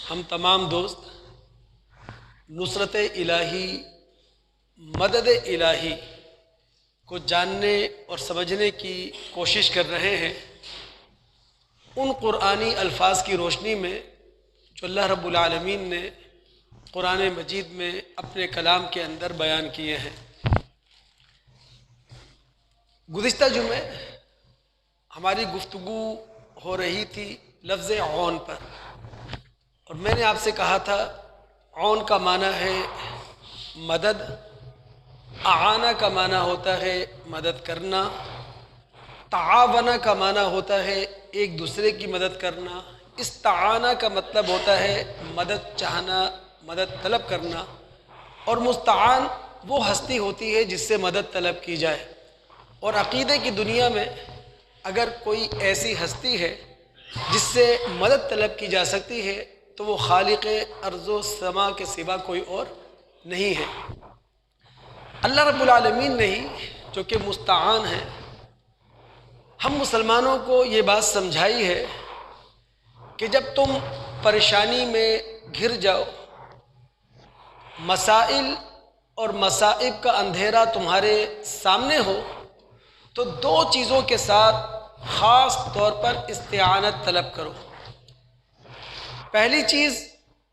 ہم تمام دوست نصرت الہی، مدد الہی کو جاننے اور سمجھنے کی کوشش کر رہے ہیں ان قرآنی الفاظ کی روشنی میں جو اللہ رب العالمین نے قرآن مجید میں اپنے کلام کے اندر بیان کیے ہیں۔ گزشتہ جمعے ہماری گفتگو ہو رہی تھی لفظ عون پر، اور میں نے آپ سے کہا تھا عون کا معنی ہے مدد، اعانہ کا معنی ہوتا ہے مدد کرنا، تعاونہ کا معنی ہوتا ہے ایک دوسرے کی مدد کرنا، استعانہ کا مطلب ہوتا ہے مدد چاہنا، مدد طلب کرنا، اور مستعان وہ ہستی ہوتی ہے جس سے مدد طلب کی جائے۔ اور عقیدے کی دنیا میں اگر کوئی ایسی ہستی ہے جس سے مدد طلب کی جا سکتی ہے تو وہ خالق ارض و سما کے سوا کوئی اور نہیں ہے۔ اللہ رب العالمین نے ہی جو کہ مستعان ہے، ہم مسلمانوں کو یہ بات سمجھائی ہے کہ جب تم پریشانی میں گھر جاؤ، مسائل اور مصائب کا اندھیرا تمہارے سامنے ہو، تو دو چیزوں کے ساتھ خاص طور پر استعانت طلب کرو۔ پہلی چیز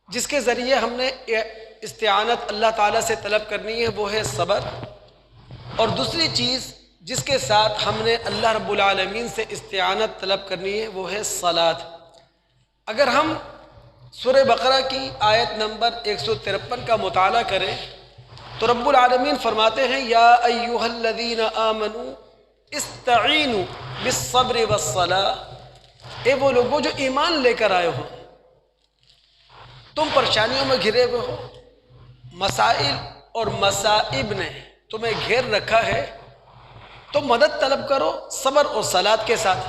جس کے ذریعے ہم نے استعانت اللہ تعالیٰ سے طلب کرنی ہے وہ ہے صبر، اور دوسری چیز جس کے ساتھ ہم نے اللہ رب العالمین سے استعانت طلب کرنی ہے وہ ہے صلاۃ۔ اگر ہم سورہ بقرہ کی آیت نمبر 153 کا مطالعہ کریں تو رب العالمین فرماتے ہیں یا ایھا الذین آمنوا استعینوا بالصبر والصلاۃ، اے وہ لوگوں جو ایمان لے کر آئے ہو، تم پریشانیوں میں گھرے ہوئے ہو، مسائل اور مصائب نے تمہیں گھیر رکھا ہے، تو مدد طلب کرو صبر اور صلاۃ کے ساتھ۔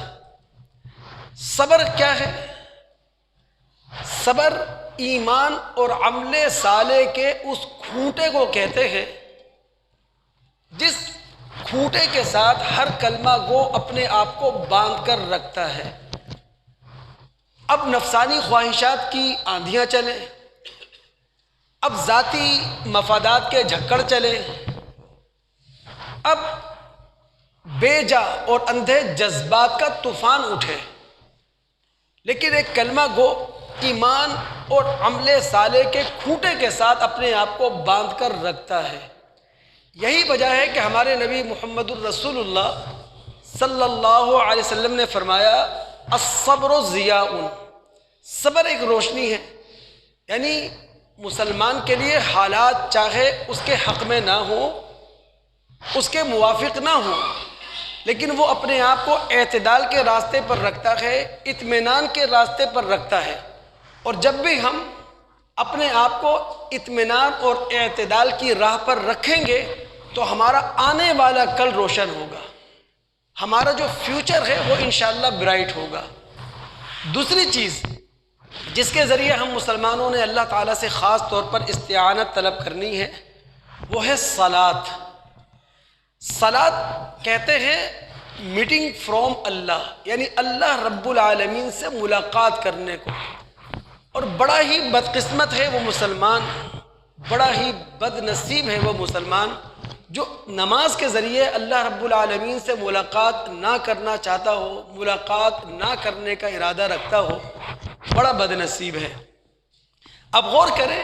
صبر کیا ہے؟ صبر ایمان اور عمل صالح کے اس کھوٹے کو کہتے ہیں جس کھوٹے کے ساتھ ہر کلمہ گو اپنے آپ کو باندھ کر رکھتا ہے۔ اب نفسانی خواہشات کی آندھیاں چلیں، اب ذاتی مفادات کے جھکڑ چلیں، اب بے جا اور اندھے جذبات کا طوفان اٹھے، لیکن ایک کلمہ گو ایمان اور عمل صالح کے کھوٹے کے ساتھ اپنے آپ کو باندھ کر رکھتا ہے۔ یہی وجہ ہے کہ ہمارے نبی محمد الرسول اللہ صلی اللہ علیہ وسلم نے فرمایا الصبر ضیاء، صبر ایک روشنی ہے، یعنی مسلمان کے لیے حالات چاہے اس کے حق میں نہ ہوں، اس کے موافق نہ ہوں، لیکن وہ اپنے آپ کو اعتدال کے راستے پر رکھتا ہے، اطمینان کے راستے پر رکھتا ہے۔ اور جب بھی ہم اپنے آپ کو اطمینان اور اعتدال کی راہ پر رکھیں گے تو ہمارا آنے والا کل روشن ہوگا، ہمارا جو فیوچر ہے وہ انشاءاللہ برائٹ ہوگا۔ دوسری چیز جس کے ذریعے ہم مسلمانوں نے اللہ تعالیٰ سے خاص طور پر استعانت طلب کرنی ہے وہ ہے صلاۃ۔ صلاۃ کہتے ہیں میٹنگ فرام اللہ، یعنی اللہ رب العالمین سے ملاقات کرنے کو۔ اور بڑا ہی بدقسمت ہے وہ مسلمان، بڑا ہی بد نصیب ہے وہ مسلمان جو نماز کے ذریعے اللہ رب العالمین سے ملاقات نہ کرنا چاہتا ہو، ملاقات نہ کرنے کا ارادہ رکھتا ہو، بڑا بد نصیب ہے۔ اب غور کریں،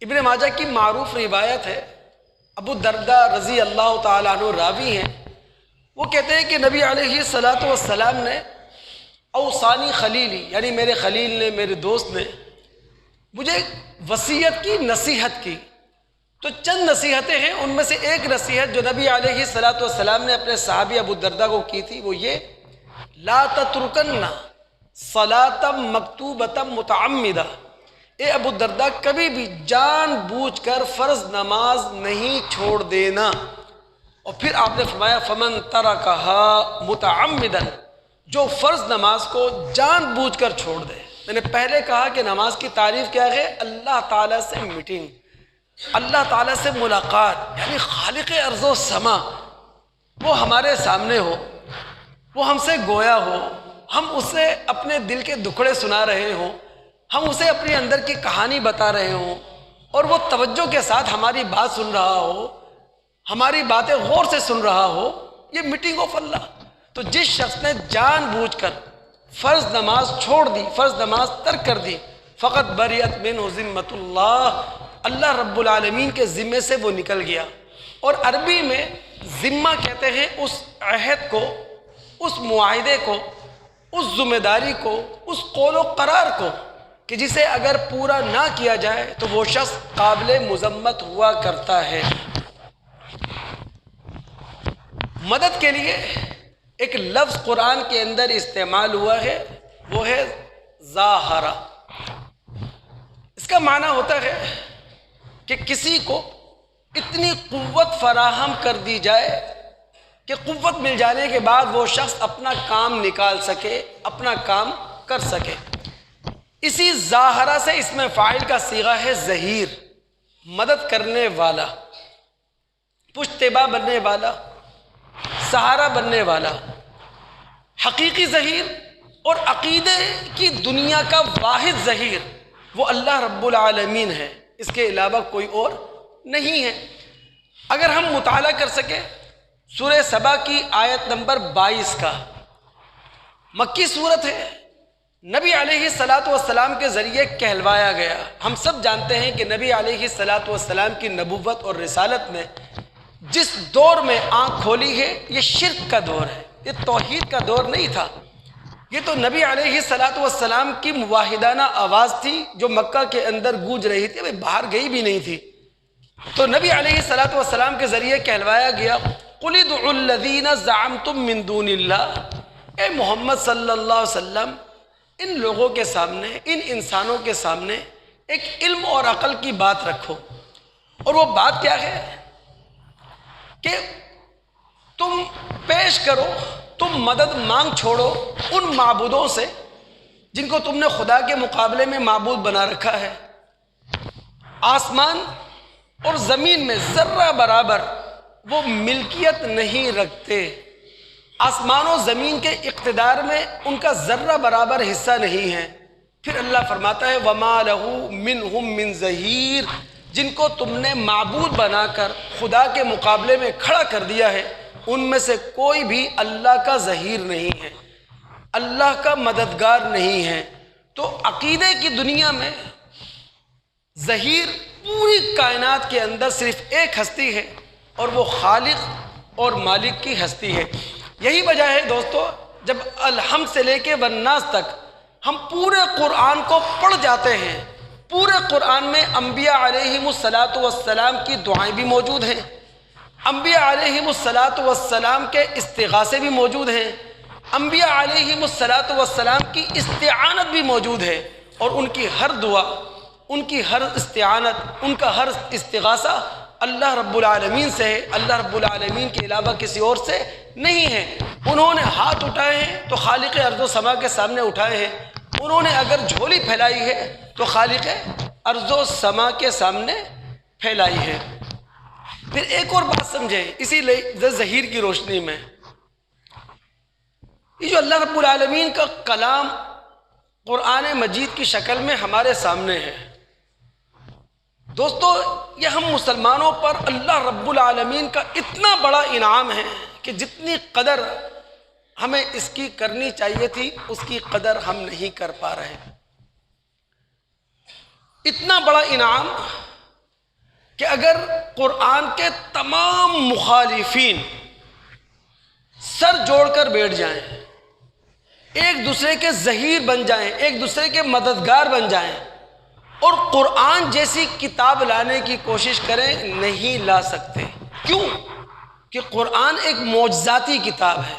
ابن ماجہ کی معروف روایت ہے، ابو الدرداء رضی اللہ تعالیٰ عنہ راوی ہیں، وہ کہتے ہیں کہ نبی علیہ الصلاۃ والسلام نے اوصانی خلیلی، یعنی میرے خلیل نے، میرے دوست نے مجھے وصیت کی، نصیحت کی۔ تو چند نصیحتیں ہیں، ان میں سے ایک نصیحت جو نبی علیہ الصلاۃ والسلام نے اپنے صحابی ابو الدرداء کو کی تھی وہ یہ لا تترکن صلاۃ مکتوبۃ متعمدہ، اے ابو الدرداء کبھی بھی جان بوجھ کر فرض نماز نہیں چھوڑ دینا۔ اور پھر آپ نے فرمایا فمن ترکھا متعمدا، جو فرض نماز کو جان بوجھ کر چھوڑ دے۔ میں نے پہلے کہا کہ نماز کی تعریف کیا ہے؟ اللہ تعالیٰ سے میٹنگ، اللہ تعالیٰ سے ملاقات، یعنی خالق ارض و سما وہ ہمارے سامنے ہو، وہ ہم سے گویا ہو، ہم اسے اپنے دل کے دکھڑے سنا رہے ہوں، ہم اسے اپنے اندر کی کہانی بتا رہے ہوں اور وہ توجہ کے ساتھ ہماری بات سن رہا ہو، ہماری باتیں غور سے سن رہا ہو، یہ میٹنگ آف اللہ۔ تو جس شخص نے جان بوجھ کر فرض نماز چھوڑ دی، فرض نماز ترک کر دی، فقط بریت منہ ذمۃ اللہ، اللہ رب العالمین کے ذمے سے وہ نکل گیا۔ اور عربی میں ذمہ کہتے ہیں اس عہد کو، اس معاہدے کو، اس ذمہ داری کو، اس قول و قرار کو کہ جسے اگر پورا نہ کیا جائے تو وہ شخص قابل مذمت ہوا کرتا ہے۔ مدد کے لیے ایک لفظ قرآن کے اندر استعمال ہوا ہے، وہ ہے ظاہرہ۔ اس کا معنی ہوتا ہے کہ کسی کو اتنی قوت فراہم کر دی جائے کہ قوت مل جانے کے بعد وہ شخص اپنا کام نکال سکے، اپنا کام کر سکے۔ اسی ظاہرہ سے اس میں فاعل کا صیغہ ہے ظہیر، مدد کرنے والا، پشتبا بننے والا، سہارا بننے والا۔ حقیقی ظہیر اور عقیدے کی دنیا کا واحد ظہیر وہ اللہ رب العالمین ہے، اس کے علاوہ کوئی اور نہیں ہے۔ اگر ہم مطالعہ کر سکیں سورہ سبا کی آیت نمبر 22 کا، مکی صورت ہے، نبی علیہ الصلاۃ والسلام کے ذریعے کہلوایا گیا۔ ہم سب جانتے ہیں کہ نبی علیہ الصلاۃ والسلام کی نبوت اور رسالت میں جس دور میں آنکھ کھولی ہے یہ شرک کا دور ہے، یہ توحید کا دور نہیں تھا۔ یہ تو نبی علیہ الصلاۃ والسلام کی مواحدانہ آواز تھی جو مکہ کے اندر گونج رہی تھی، ابھی باہر گئی بھی نہیں تھی۔ تو نبی علیہ الصلاۃ والسلام کے ذریعے کہلوایا گیا قُلِ ادْعُوا الَّذِينَ زَعَمْتُم مِّن دُونِ اللَّهِ، اے محمد صلی اللہ علیہ وسلم ان لوگوں کے سامنے، ان انسانوں کے سامنے ایک علم اور عقل کی بات رکھو۔ اور وہ بات کیا ہے کہ تم پیش کرو، تم مدد مانگ چھوڑو ان معبودوں سے جن کو تم نے خدا کے مقابلے میں معبود بنا رکھا ہے۔ آسمان اور زمین میں ذرہ برابر وہ ملکیت نہیں رکھتے، آسمان و زمین کے اقتدار میں ان کا ذرہ برابر حصہ نہیں ہے۔ پھر اللہ فرماتا ہے وَمَا لَهُ مِنْهُمْ مِنْ ظَهِيرٍ، جن کو تم نے معبود بنا کر خدا کے مقابلے میں کھڑا کر دیا ہے ان میں سے کوئی بھی اللہ کا ظہیر نہیں ہے، اللہ کا مددگار نہیں ہے۔ تو عقیدے کی دنیا میں ظہیر پوری کائنات کے اندر صرف ایک ہستی ہے اور وہ خالق اور مالک کی ہستی ہے۔ یہی وجہ ہے دوستو، جب الحمد سے لے کے والناس تک ہم پورے قرآن کو پڑھ جاتے ہیں، پورے قرآن میں انبیاء علیہم الصلاۃ والسلام کی دعائیں بھی موجود ہیں، انبیاء علیہم الصلاۃ والسلام کے استغاثے بھی موجود ہیں، انبیاء علیہم الصلاۃ والسلام کی استعانت بھی موجود ہے، اور ان کی ہر دعا، ان کی ہر استعانت، ان کا ہر استغاثہ اللہ رب العالمین سے ہے، اللہ رب العالمین کے علاوہ کسی اور سے نہیں ہے۔ انہوں نے ہاتھ اٹھائے ہیں تو خالق ارض و سما کے سامنے اٹھائے ہیں، انہوں نے اگر جھولی پھیلائی ہے تو خالق ارض و سما کے سامنے پھیلائی ہے۔ پھر ایک اور بات سمجھیں اسی لیے ظہیر کی روشنی میں، یہ جو اللہ رب العالمین کا کلام قرآن مجید کی شکل میں ہمارے سامنے ہے، دوستو یہ ہم مسلمانوں پر اللہ رب العالمین کا اتنا بڑا انعام ہے کہ جتنی قدر ہمیں اس کی کرنی چاہیے تھی اس کی قدر ہم نہیں کر پا رہے۔ اتنا بڑا انعام کہ اگر قرآن کے تمام مخالفین سر جوڑ کر بیٹھ جائیں، ایک دوسرے کے ظہیر بن جائیں، ایک دوسرے کے مددگار بن جائیں اور قرآن جیسی کتاب لانے کی کوشش کریں، نہیں لا سکتے۔ کیوں؟ کہ قرآن ایک معجزاتی کتاب ہے،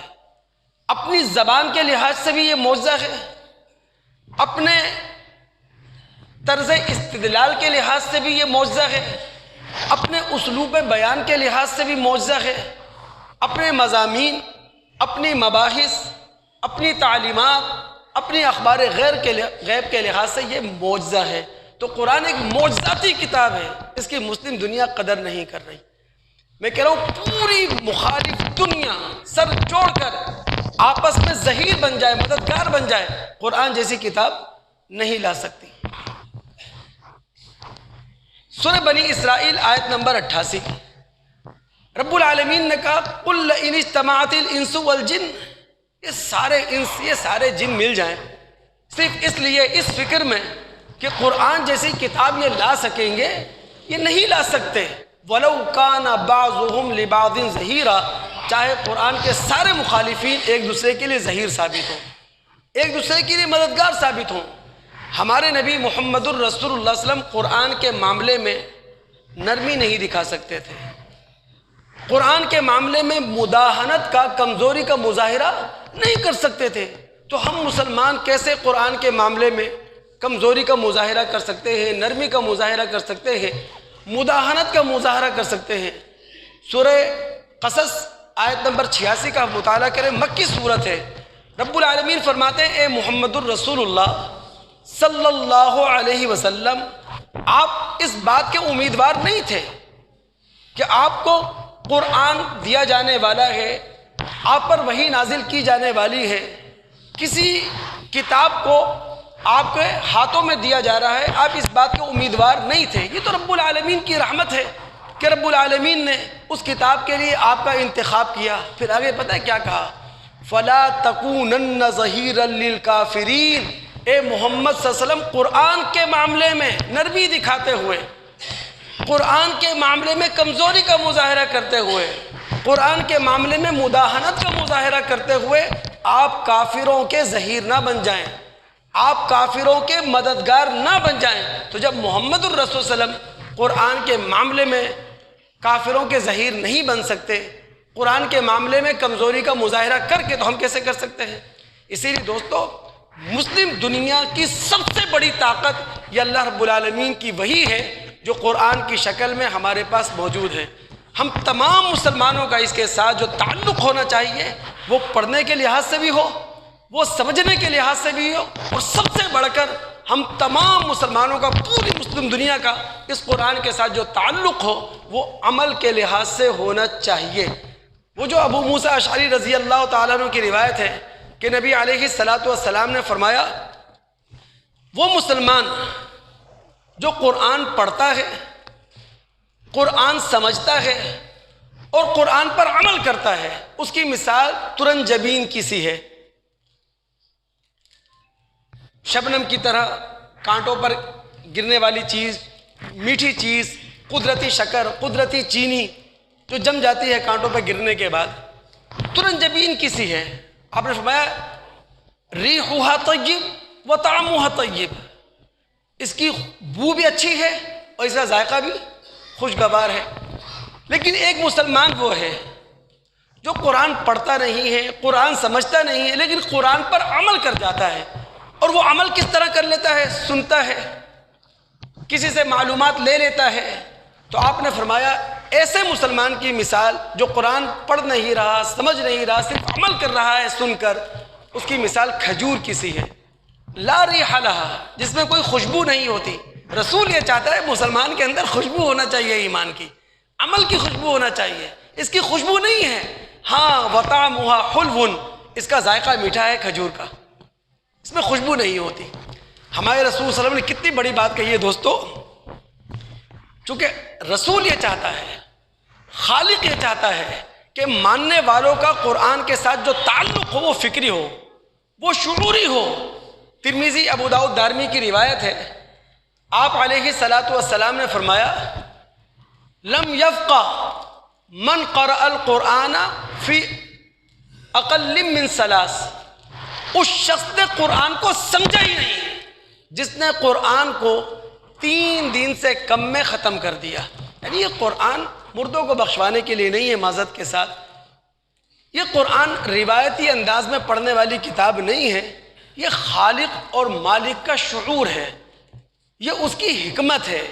اپنی زبان کے لحاظ سے بھی یہ معجزہ ہے، اپنے طرز استدلال کے لحاظ سے بھی یہ معجزہ ہے، اپنے اسلوب بیان کے لحاظ سے بھی معجزہ ہے، اپنے مضامین، اپنی مباحث، اپنی تعلیمات، اپنی اخبار غیب کے لحاظ سے یہ معجزہ ہے۔ تو قرآن ایک معجزاتی کتاب ہے، اس کی مسلم دنیا قدر نہیں کر رہی۔ میں کہہ رہا ہوں پوری مخالف دنیا سر جوڑ کر آپس میں ظہیر بن جائے، مددگار بن جائے، قرآن جیسی کتاب نہیں لا سکتی۔ سورہ بنی اسرائیل آیت نمبر 88، رب العالمین نے کہا قُلْ إِنِ اجْتَمَعَتِ الْإِنسُ وَالْجِنُّ، یہ سارے انس، یہ سارے جن مل جائیں صرف اس لیے، اس فکر میں کہ قرآن جیسی کتاب یہ لا سکیں گے، یہ نہیں لا سکتے۔ وَلَوْ كَانَ بَعْضُهُمْ لِبَعْضٍ ظَهِيرًا، چاہے قرآن کے سارے مخالفین ایک دوسرے کے لیے ظہیر ثابت ہوں، ایک دوسرے کے لیے مددگار ثابت ہوں۔ ہمارے نبی محمد الرسول اللہ صلی اللہ علیہ وسلم قرآن کے معاملے میں نرمی نہیں دکھا سکتے تھے، قرآن کے معاملے میں مداہنت کا، کمزوری کا مظاہرہ نہیں کر سکتے تھے۔ تو ہم مسلمان کیسے قرآن کے معاملے میں کمزوری کا مظاہرہ کر سکتے ہیں، نرمی کا مظاہرہ کر سکتے ہیں، مداہنت کا مظاہرہ کر سکتے ہیں؟ سورہ قصص آیت نمبر 86 کا مطالعہ کریں، مکی صورت ہے۔ رب العالمین فرماتے ہیں اے محمد الرسول اللہ صلی اللہ علیہ وسلم، آپ اس بات کے امیدوار نہیں تھے کہ آپ کو قرآن دیا جانے والا ہے، آپ پر وحی نازل کی جانے والی ہے، کسی کتاب کو آپ کے ہاتھوں میں دیا جا رہا ہے، آپ اس بات کے امیدوار نہیں تھے۔ یہ تو رب العالمین کی رحمت ہے کہ رب العالمین نے اس کتاب کے لیے آپ کا انتخاب کیا۔ پھر آگے پتہ ہے کیا کہا؟ فَلَا تَكُونَنَّ ظَهِيرًا لِلْكَافِرِينَ، اے محمد صلی اللہ علیہ وسلم قرآن کے معاملے میں نرمی دکھاتے ہوئے، قرآن کے معاملے میں کمزوری کا مظاہرہ کرتے ہوئے، قرآن کے معاملے میں مداہنت کا مظاہرہ کرتے ہوئے آپ کافروں کے ظہیر نہ بن جائیں، آپ کافروں کے مددگار نہ بن جائیں۔ تو جب محمد الرسول صلی اللہ علیہ وسلم قرآن کے معاملے میں کافروں کے ظہیر نہیں بن سکتے، قرآن کے معاملے میں کمزوری کا مظاہرہ کر کے، تو ہم کیسے کر سکتے ہیں؟ اسی لیے دوستو، مسلم دنیا کی سب سے بڑی طاقت یہ اللہ رب العالمین کی وحی ہے جو قرآن کی شکل میں ہمارے پاس موجود ہے۔ ہم تمام مسلمانوں کا اس کے ساتھ جو تعلق ہونا چاہیے وہ پڑھنے کے لحاظ سے بھی ہو، وہ سمجھنے کے لحاظ سے بھی ہو، اور سب سے بڑھ کر ہم تمام مسلمانوں کا، پوری مسلم دنیا کا اس قرآن کے ساتھ جو تعلق ہو وہ عمل کے لحاظ سے ہونا چاہیے۔ وہ جو ابو موسیٰ اشعری رضی اللہ تعالیٰ عنہ کی روایت ہے کہ نبی علیہ السلام نے فرمایا، وہ مسلمان جو قرآن پڑھتا ہے، قرآن سمجھتا ہے اور قرآن پر عمل کرتا ہے، اس کی مثال ترن جبین کی سی ہے، شبنم کی طرح کانٹوں پر گرنے والی چیز، میٹھی چیز، قدرتی شکر، قدرتی چینی جو جم جاتی ہے کانٹوں پر گرنے کے بعد، ترن جبین کی سی ہے۔ آپ نے فرمایا ریحھا طیب و طعمھا طیب، اس کی بو بھی اچھی ہے اور اس کا ذائقہ بھی خوشگوار ہے۔ لیکن ایک مسلمان وہ ہے جو قرآن پڑھتا نہیں ہے، قرآن سمجھتا نہیں ہے، لیکن قرآن پر عمل کر جاتا ہے۔ اور وہ عمل کس طرح کر لیتا ہے؟ سنتا ہے، کسی سے معلومات لے لیتا ہے۔ تو آپ نے فرمایا ایسے مسلمان کی مثال جو قرآن پڑھ نہیں رہا، سمجھ نہیں رہا، صرف عمل کر رہا ہے سن کر، اس کی مثال کھجور کی سی ہے، لا ریح لہا، جس میں کوئی خوشبو نہیں ہوتی۔ رسول یہ چاہتا ہے مسلمان کے اندر خوشبو ہونا چاہیے، ایمان کی، عمل کی خوشبو ہونا چاہیے۔ اس کی خوشبو نہیں ہے، ہاں وطعمھا حلو، اس کا ذائقہ میٹھا ہے کھجور کا، اس میں خوشبو نہیں ہوتی۔ ہمارے رسول صلی اللہ علیہ وسلم نے کتنی بڑی بات کہی ہے دوستو، چونکہ رسول یہ چاہتا ہے، خالق یہ چاہتا ہے کہ ماننے والوں کا قرآن کے ساتھ جو تعلق ہو وہ فکری ہو، وہ شعوری ہو۔ ترمذی، ابو داؤد، دارمی کی روایت ہے، آپ علیہ السلام نے فرمایا لم یفقہ من قرأ القرآن فی اقل من ثلاث، اس شخص نے قرآن کو سمجھا ہی نہیں جس نے قرآن کو 3 دن سے کم میں ختم کر دیا۔ یعنی یہ قرآن مردوں کو بخشوانے کے لیے نہیں ہے، معذرت کے ساتھ، یہ قرآن روایتی انداز میں پڑھنے والی کتاب نہیں ہے، یہ خالق اور مالک کا شعور ہے، یہ اس کی حکمت ہے،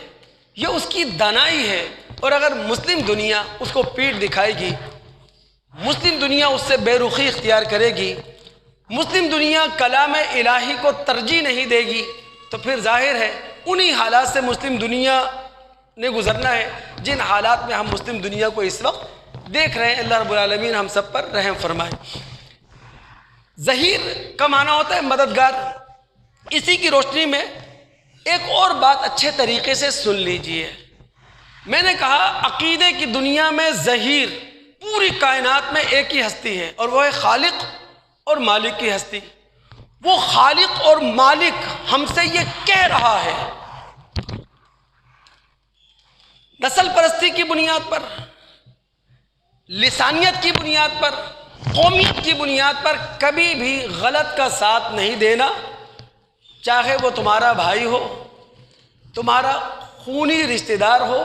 یہ اس کی دانائی ہے۔ اور اگر مسلم دنیا اس کو پیٹ دکھائے گی، مسلم دنیا اس سے بے رخی اختیار کرے گی، مسلم دنیا کلام الہی کو ترجیح نہیں دے گی، تو پھر ظاہر ہے انہی حالات سے مسلم دنیا نے گزرنا ہے جن حالات میں ہم مسلم دنیا کو اس وقت دیکھ رہے ہیں۔ اللہ رب العالمین ہم سب پر رحم فرمائے۔ ظہیر کا معنی ہوتا ہے مددگار۔ اسی کی روشنی میں ایک اور بات اچھے طریقے سے سن لیجئے، میں نے کہا عقیدے کی دنیا میں ظہیر پوری کائنات میں ایک ہی ہستی ہے، اور وہ ہے خالق اور مالک کی ہستی۔ وہ خالق اور مالک ہم سے یہ کہہ رہا ہے، نسل پرستی کی بنیاد پر، لسانیت کی بنیاد پر، قومیت کی بنیاد پر کبھی بھی غلط کا ساتھ نہیں دینا، چاہے وہ تمہارا بھائی ہو، تمہارا خونی رشتہ دار ہو،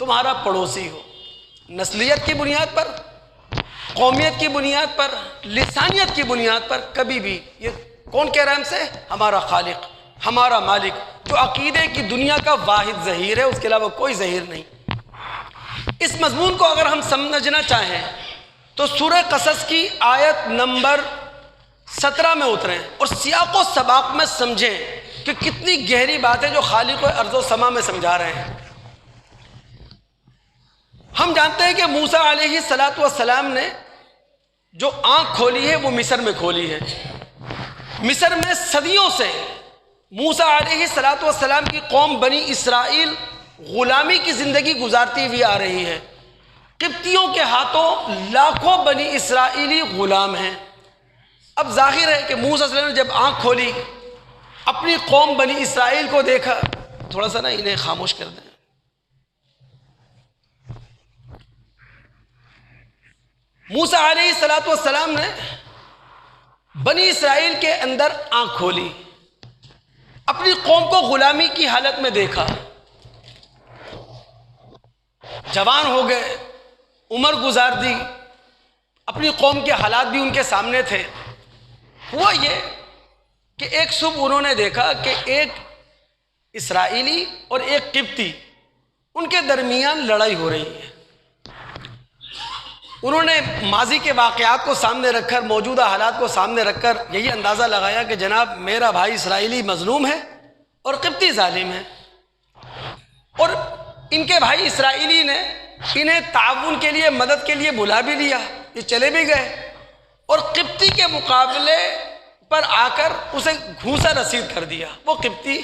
تمہارا پڑوسی ہو۔ نسلیت کی بنیاد پر، قومیت کی بنیاد پر، لسانیت کی بنیاد پر کبھی بھی، یہ کون کہہ رہا ہے ہم سے؟ ہمارا خالق، ہمارا مالک، جو عقیدے کی دنیا کا واحد ظہیر ہے، اس کے علاوہ کوئی ظہیر نہیں۔ اس مضمون کو اگر ہم سمجھنا چاہیں تو سورہ قصص کی آیت نمبر 17 میں اتریں اور سیاق و سباق میں سمجھیں کہ کتنی گہری بات ہے جو خالق ارض و سما میں سمجھا رہے ہیں۔ ہم جانتے ہیں کہ موسیٰ علیہ السلام نے جو آنکھ کھولی ہے وہ مصر میں کھولی ہے۔ مصر میں صدیوں سے موسیٰ علیہ السلام کی قوم بنی اسرائیل غلامی کی زندگی گزارتی ہوئی آ رہی ہے۔ قبطیوں کے ہاتھوں لاکھوں بنی اسرائیلی غلام ہیں۔ اب ظاہر ہے کہ موسیٰ صلی اللہ علیہ وسلم نے جب آنکھ کھولی، اپنی قوم بنی اسرائیل کو دیکھا، تھوڑا سا نا انہیں خاموش کر دیں۔ موسیٰ علیہ السلام نے بنی اسرائیل کے اندر آنکھ کھولی، اپنی قوم کو غلامی کی حالت میں دیکھا، جوان ہو گئے، عمر گزار دی، اپنی قوم کے حالات بھی ان کے سامنے تھے۔ ہوا یہ کہ ایک صبح انہوں نے دیکھا کہ ایک اسرائیلی اور ایک قبطی، ان کے درمیان لڑائی ہو رہی ہے۔ انہوں نے ماضی کے واقعات کو سامنے رکھ کر، موجودہ حالات کو سامنے رکھ کر یہی اندازہ لگایا کہ جناب میرا بھائی اسرائیلی مظلوم ہے اور قبطی ظالم ہے، اور ان کے بھائی اسرائیلی نے انہیں تعاون کے لیے، مدد کے لیے بلا بھی لیا، یہ چلے بھی گئے، اور قبطی کے مقابلے پر آ کر اسے گھونسا رسید کر دیا، وہ قبطی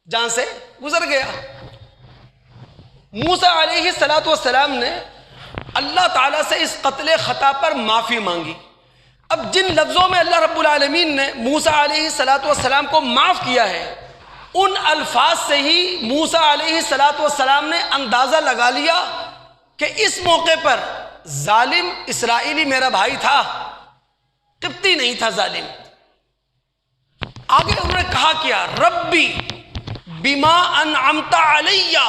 جان سے گزر گیا۔ موسیٰ علیہ السلام نے اللہ تعالیٰ سے اس قتل خطا پر معافی مانگی۔ اب جن لفظوں میں اللہ رب العالمین نے موسیٰ علیہ السلام کو معاف کیا ہے، ان الفاظ سے ہی موسیٰ علیہ السلام نے اندازہ لگا لیا کہ اس موقع پر ظالم اسرائیلی میرا بھائی تھا، قبطی نہیں تھا ظالم۔ آگے انہوں نے کہا کیا؟ ربی بما انعمت علیہ،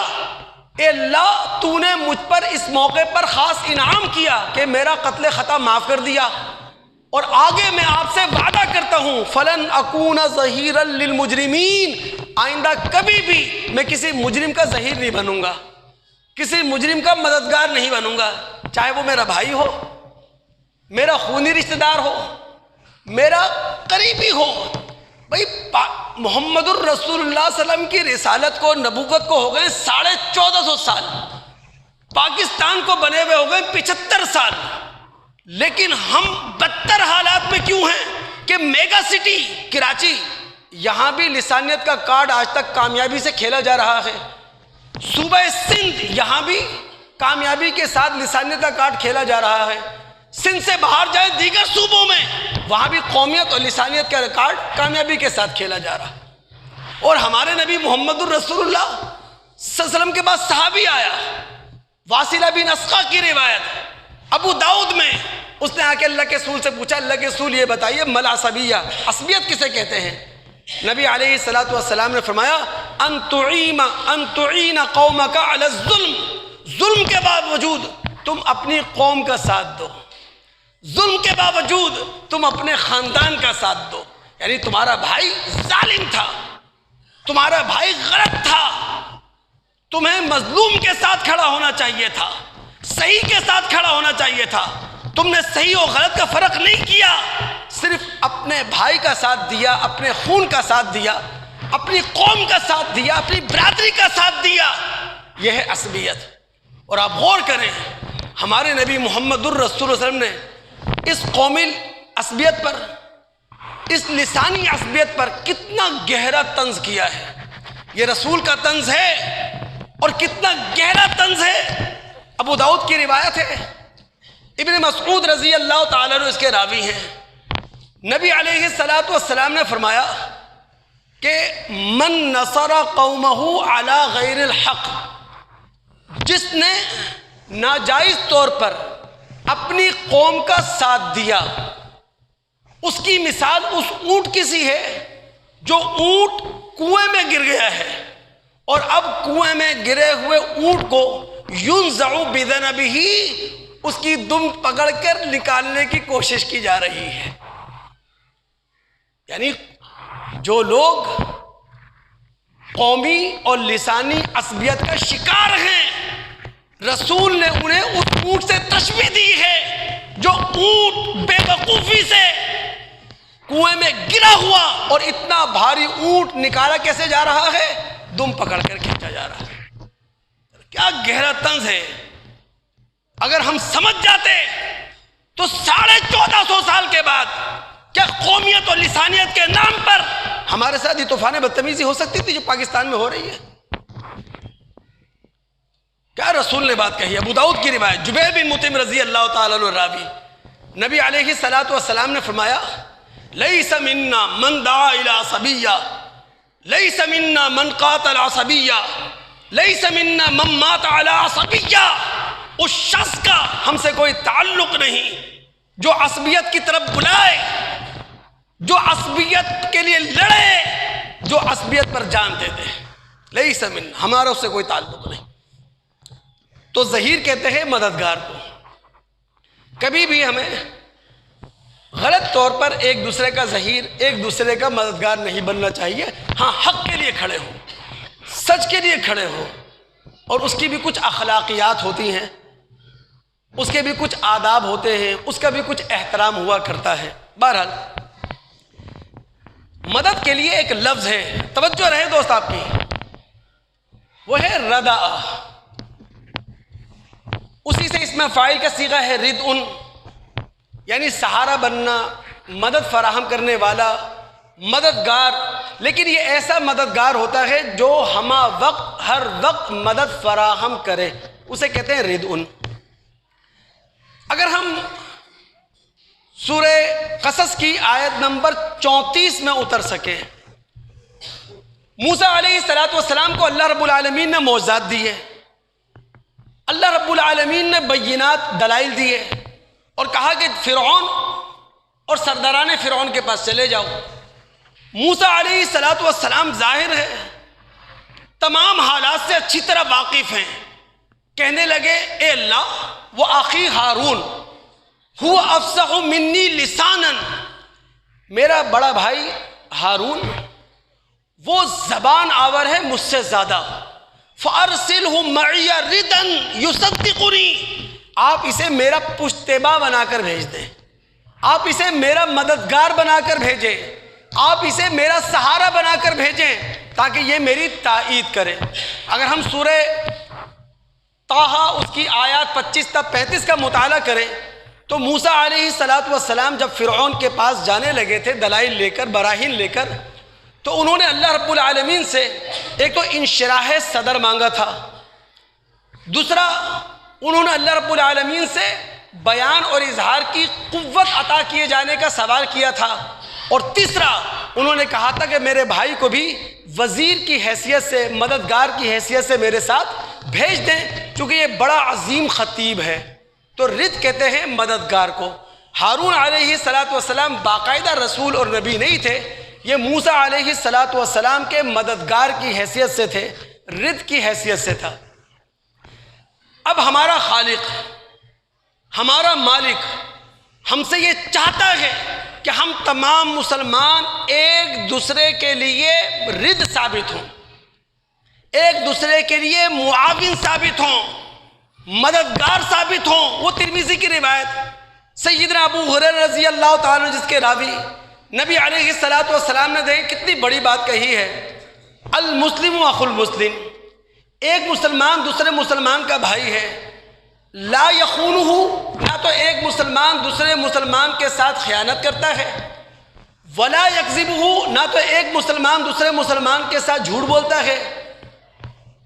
اے اللہ تو نے مجھ پر اس موقع پر خاص انعام کیا کہ میرا قتل خطا معاف کر دیا، اور آگے میں آپ سے وعدہ کرتا ہوں فلن اکون ظہیرا للمجرمین، آئندہ کبھی بھی میں کسی مجرم کا ظہیر نہیں بنوں گا، کسی مجرم کا مددگار نہیں بنوں گا، چاہے وہ میرا بھائی ہو، میرا خونی رشتہ دار ہو، میرا قریبی ہو۔ بھائی محمد الرسول اللہ صلی اللہ علیہ وسلم کی رسالت کو، نبوت کو ہو گئے 1450 سال، پاکستان کو بنے ہوئے ہو گئے 75 سال، لیکن ہم بدتر حالات میں کیوں ہیں کہ میگا سٹی کراچی، یہاں بھی لسانیت کا کارڈ آج تک کامیابی سے کھیلا جا رہا ہے، صوبہ سندھ یہاں بھی کامیابی کے ساتھ لسانیت کا کارڈ کھیلا جا رہا ہے، سندھ سے باہر جائیں دیگر صوبوں میں، وہاں بھی قومیت اور لسانیت کا کارڈ کامیابی کے ساتھ کھیلا جا رہا ہے۔ اور ہمارے نبی محمد الرسول اللہ صلی اللہ علیہ وسلم کے بعد صحابی آیا، واصلہ بن اسقا کی روایت ابو داؤد میں، اس نے آ کے اللہ کے رسول سے پوچھا، اللہ کے رسول یہ بتائیے مل عصبیہ، عصبیت کسے کہتے ہیں؟ نبی علیہ السلام نے فرمایا ان تعین قومک علی الظلم، ظلم کے باوجود تم اپنی قوم کا ساتھ دو، ظلم کے باوجود تم اپنے خاندان کا ساتھ دو۔ یعنی تمہارا بھائی ظالم تھا، تمہارا بھائی غلط تھا، تمہیں مظلوم کے ساتھ کھڑا ہونا چاہیے تھا، صحیح کے ساتھ کھڑا ہونا چاہیے تھا، تم نے صحیح و غلط کا فرق نہیں کیا، صرف اپنے بھائی کا ساتھ دیا، اپنے خون کا ساتھ دیا، اپنی قوم کا ساتھ دیا، اپنی برادری کا ساتھ دیا۔ یہ ہے عصبیت۔ اور آپ غور کریں، ہمارے نبی محمد الرسول صلی اللہ علیہ وسلم نے اس قومی عصبیت پر، اس لسانی عصبیت پر کتنا گہرا طنز کیا ہے۔ یہ رسول کا طنز ہے اور کتنا گہرا طنز ہے. ابو داؤد کی روایت ہے، ابن مسعود رضی اللہ تعالیٰ عنہ اس کے راوی ہیں. نبی علیہ الصلاۃ والسلام نے فرمایا کہ من نصر قومہ علی غیر الحق، جس نے ناجائز طور پر اپنی قوم کا ساتھ دیا، اس کی مثال اس اونٹ کی سی ہے جو اونٹ کنویں میں گر گیا ہے اور اب کنویں میں گرے ہوئے اونٹ کو ينزع بذنبہ، اس کی دم پکڑ کر نکالنے کی کوشش کی جا رہی ہے. یعنی جو لوگ قومی اور لسانی عصبیت کا شکار ہیں، رسول نے انہیں اس اونٹ سے تشبیہ دی ہے جو اونٹ بے وقوفی سے کنویں میں گرا ہوا، اور اتنا بھاری اونٹ نکالا کیسے جا رہا ہے؟ دم پکڑ کر کھینچا جا رہا ہے. کیا گہرا طنز ہے. اگر ہم سمجھ جاتے تو 1450 سال کے بعد کیا قومیت اور لسانیت کے نام پر ہمارے ساتھ یہ طوفان بدتمیزی ہو سکتی تھی جو پاکستان میں ہو رہی ہے؟ کیا رسول نے بات کہی. ابو داؤد کی روایت، جبیر بن مطعم رضی اللہ تعالیٰ عنہ راوی، نبی علیہ الصلاۃ والسلام نے فرمایا لیس منا من دعا الی عصبیہ، لیس منا من قاتل عصبیہ، لیس منا من مات علی عصبیہ. اس شخص کا ہم سے کوئی تعلق نہیں جو عصبیت کی طرف بلائے، جو عصبیت کے لیے لڑے، جو عصبیت پر جان دے دے. لیس منا، ہمارا اس سے کوئی تعلق نہیں. تو ظہیر کہتے ہیں مددگار کو. کبھی بھی ہمیں غلط طور پر ایک دوسرے کا ظہیر، ایک دوسرے کا مددگار نہیں بننا چاہیے. ہاں، حق کے لیے کھڑے ہو، سچ کے لیے کھڑے ہو، اور اس کی بھی کچھ اخلاقیات ہوتی ہیں، اس کے بھی کچھ آداب ہوتے ہیں، اس کا بھی کچھ احترام ہوا کرتا ہے. بہرحال مدد کے لیے ایک لفظ ہے، توجہ رہے دوست آپ کی، وہ ہے ردا. اسی سے اس میں فاعل کا صیغہ ہے ردء، یعنی سہارا بننا، مدد فراہم کرنے والا، مددگار. لیکن یہ ایسا مددگار ہوتا ہے جو ہمہ وقت ہر وقت مدد فراہم کرے، اسے کہتے ہیں ردء. اگر ہم سورہ قصص کی آیت نمبر 34 میں اتر سکیں، موسیٰ علیہ السلام کو اللہ رب العالمین نے معجزات دیے، اللہ رب العالمین نے بینات دلائل دیے اور کہا کہ فرعون اور سرداران فرعون کے پاس چلے جاؤ. موسیٰ علیہ السلام ظاہر ہے تمام حالات سے اچھی طرح واقف ہیں. کہنے لگے اے اللہ، وہ آخی ہارون هو افصح منی لسانا، میرا بڑا بھائی ہارون وہ زبان آور ہے مجھ سے زیادہ. فارسلہ معی ردا یصدقنی، آپ اسے میرا پشتیبا بنا کر بھیج دیں، آپ اسے میرا مددگار بنا کر بھیجیں، آپ اسے میرا سہارا بنا کر بھیجیں تاکہ یہ میری تائید کرے. اگر ہم سورہ طٰہٰ اس کی آیات 25 تا 35 کا مطالعہ کریں تو موسیٰ علیہ السلام جب فرعون کے پاس جانے لگے تھے دلائل لے کر، براہین لے کر، تو انہوں نے اللہ رب العالمین سے ایک تو انشراح صدر مانگا تھا، دوسرا انہوں نے اللہ رب العالمین سے بیان اور اظہار کی قوت عطا کیے جانے کا سوال کیا تھا، اور تیسرا انہوں نے کہا تھا کہ میرے بھائی کو بھی وزیر کی حیثیت سے، مددگار کی حیثیت سے میرے ساتھ بھیج دیں کیونکہ یہ بڑا عظیم خطیب ہے. تو رد کہتے ہیں مددگار کو. ہارون علیہ السلام باقاعدہ رسول اور نبی نہیں تھے، یہ موسیٰ علیہ السلام کے مددگار کی حیثیت سے تھے، رد کی حیثیت سے تھا. اب ہمارا خالق، ہمارا مالک ہم سے یہ چاہتا ہے کہ ہم تمام مسلمان ایک دوسرے کے لیے رد ثابت ہوں، ایک دوسرے کے لیے معاون ثابت ہوں، مددگار ثابت ہوں. وہ ترمذی کی روایت، سیدنا ابو ہریرہ رضی اللہ تعالیٰ عنہ جس کے راوی نبی علیہ السلام نے دیکھ کتنی بڑی بات کہی ہے، المسلم اخو المسلم، ایک مسلمان دوسرے مسلمان کا بھائی ہے، لا یخونہ، نہ تو ایک مسلمان دوسرے مسلمان کے ساتھ خیانت کرتا ہے، ولا یکذبہ، نہ تو ایک مسلمان دوسرے مسلمان کے ساتھ جھوٹ بولتا ہے،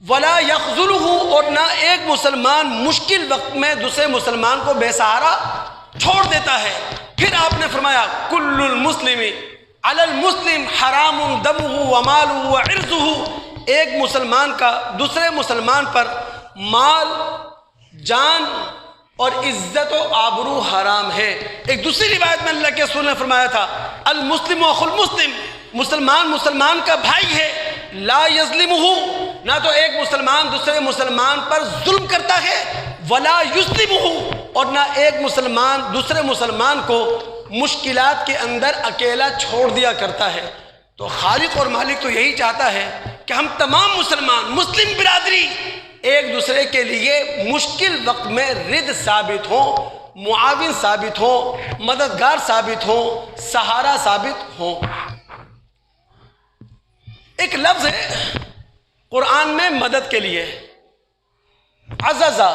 ولا یخذلہ، اور نہ ایک مسلمان مشکل وقت میں دوسرے مسلمان کو بے سہارا چھوڑ دیتا ہے۔ پھر آپ نے فرمایا کل المسلم علی المسلم حرام دمہ ومالہ وعرضہ، ایک مسلمان کا دوسرے مسلمان پر مال، جان اور عزت و آبرو حرام ہے۔ ایک دوسری روایت میں اللہ کے رسول نے فرمایا تھا المسلم اخو المسلم، مسلمان مسلمان کا بھائی ہے، لا یظلمہ، نہ تو ایک مسلمان دوسرے مسلمان پر ظلم کرتا ہے، ولا یسلمہ، اور نہ ایک مسلمان دوسرے مسلمان کو مشکلات کے اندر اکیلا چھوڑ دیا کرتا ہے۔ تو خالق اور مالک تو یہی چاہتا ہے کہ ہم تمام مسلمان، مسلم برادری ایک دوسرے کے لیے مشکل وقت میں رد ثابت ہوں، معاون ثابت ہوں، مددگار ثابت ہوں، سہارا ثابت ہوں۔ ایک لفظ ہے قرآن میں مدد کے لیے، عززہ۔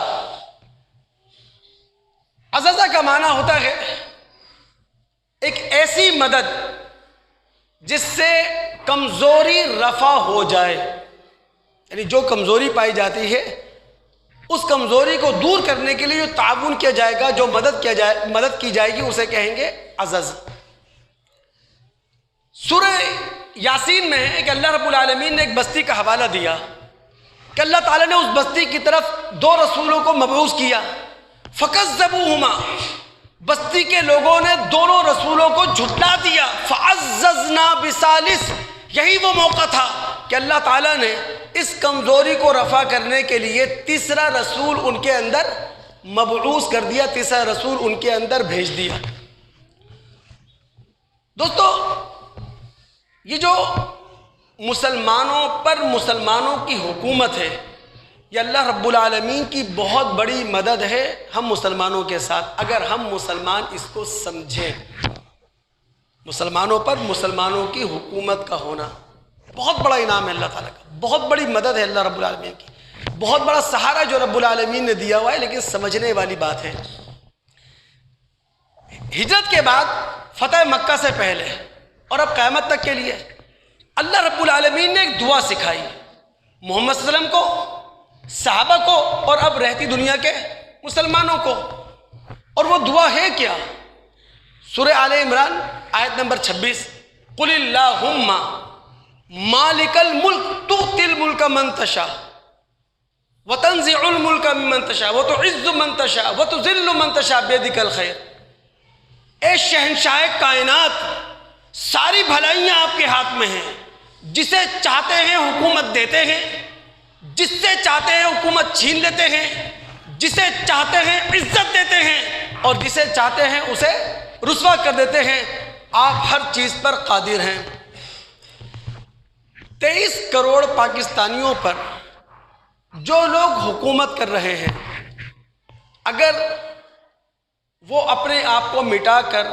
عززہ کا معنی ہوتا ہے ایک ایسی مدد جس سے کمزوری رفع ہو جائے، یعنی جو کمزوری پائی جاتی ہے اس کمزوری کو دور کرنے کے لیے جو تعاون کیا جائے گا، جو مدد کی جائے گی، اسے کہیں گے عزز۔ سورہ یاسین میں ہے کہ اللہ رب العالمین نے ایک بستی کا حوالہ دیا کہ اللہ تعالیٰ نے اس بستی کی طرف 2 رسولوں کو مبعوث کیا، فَكَذَّبُوهُمَا، بستی کے لوگوں نے دونوں رسولوں کو جھٹلا دیا، فَعَزَّزْنَا بِثَالِثٍ، یہی وہ موقع تھا کہ اللہ تعالیٰ نے اس کمزوری کو رفع کرنے کے لیے تیسرا رسول ان کے اندر مبعوث کر دیا، تیسرا رسول ان کے اندر بھیج دیا۔ دوستو، یہ جو مسلمانوں پر مسلمانوں کی حکومت ہے، یہ اللہ رب العالمین کی بہت بڑی مدد ہے ہم مسلمانوں کے ساتھ، اگر ہم مسلمان اس کو سمجھیں۔ مسلمانوں پر مسلمانوں کی حکومت کا ہونا بہت بڑا انعام ہے اللہ تعالیٰ کا، بہت بڑی مدد ہے اللہ رب العالمین کی، بہت بڑا سہارا جو رب العالمین نے دیا ہوا ہے۔ لیکن سمجھنے والی بات ہے، ہجرت کے بعد فتح مکہ سے پہلے اور اب قیامت تک کے لیے اللہ رب العالمین نے ایک دعا سکھائی محمد صلی اللہ علیہ وسلم کو، صحابہ کو، اور اب رہتی دنیا کے مسلمانوں کو، اور وہ دعا ہے کیا؟ سورہ آل عمران آیت نمبر 26، قل اللہم مالک الملک تؤتی الملک من تشاء وتنزع الملک ممن تشاء وتعز من تشاء وتذل من تشاء بیدک الخیر، اے شہنشاہ کائنات، ساری بھلائیاں آپ کے ہاتھ میں ہیں، جسے چاہتے ہیں حکومت دیتے ہیں، جس سے چاہتے ہیں حکومت چھین لیتے ہیں، جسے چاہتے ہیں عزت دیتے ہیں، اور جسے چاہتے ہیں اسے رسوا کر دیتے ہیں، آپ ہر چیز پر قادر ہیں۔ 23 کروڑ پاکستانیوں پر جو لوگ حکومت کر رہے ہیں، اگر وہ اپنے آپ کو مٹا کر،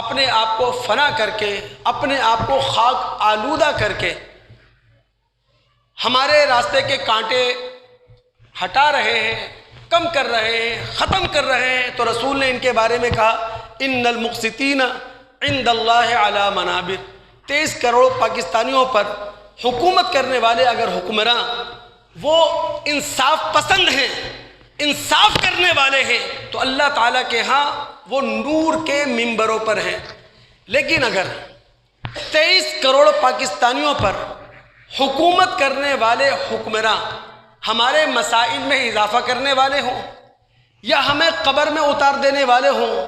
اپنے آپ کو فنا کر کے، اپنے آپ کو خاک آلودہ کر کے ہمارے راستے کے کانٹے ہٹا رہے ہیں، کم کر رہے ہیں، ختم کر رہے ہیں، تو رسول نے ان کے بارے میں کہا ان المقسطین عند اللہ علی منابر۔ 23 کروڑ پاکستانیوں پر حکومت کرنے والے اگر حکمراں وہ انصاف پسند ہیں، انصاف کرنے والے ہیں، تو اللہ تعالیٰ کے ہاں وہ نور کے ممبروں پر ہیں۔ لیکن اگر 23 کروڑ پاکستانیوں پر حکومت کرنے والے حکمراں ہمارے مسائل میں اضافہ کرنے والے ہوں، یا ہمیں قبر میں اتار دینے والے ہوں،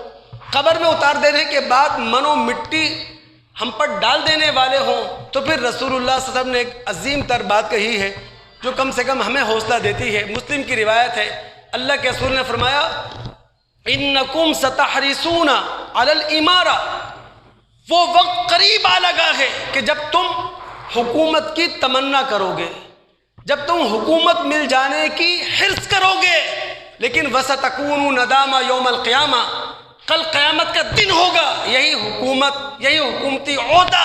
قبر میں اتار دینے کے بعد منو مٹی ہم پر ڈال دینے والے ہوں، تو پھر رسول اللہ صلی اللہ علیہ وسلم نے ایک عظیم تر بات کہی ہے جو کم سے کم ہمیں حوصلہ دیتی ہے۔ مسلم کی روایت ہے، اللہ کے رسول نے فرمایا انکم ستحرسون علی الامارہ، وہ وقت قریب آ لگا ہے کہ جب تم حکومت کی تمنا کرو گے، جب تم حکومت مل جانے کی حرص کرو گے، لیکن وَسَتَكُونُ نَدَامَ يَوْمَ الْقِيَامَةِ، کل قیامت کا دن ہوگا، یہی حکومت، یہی حکومتی عہدہ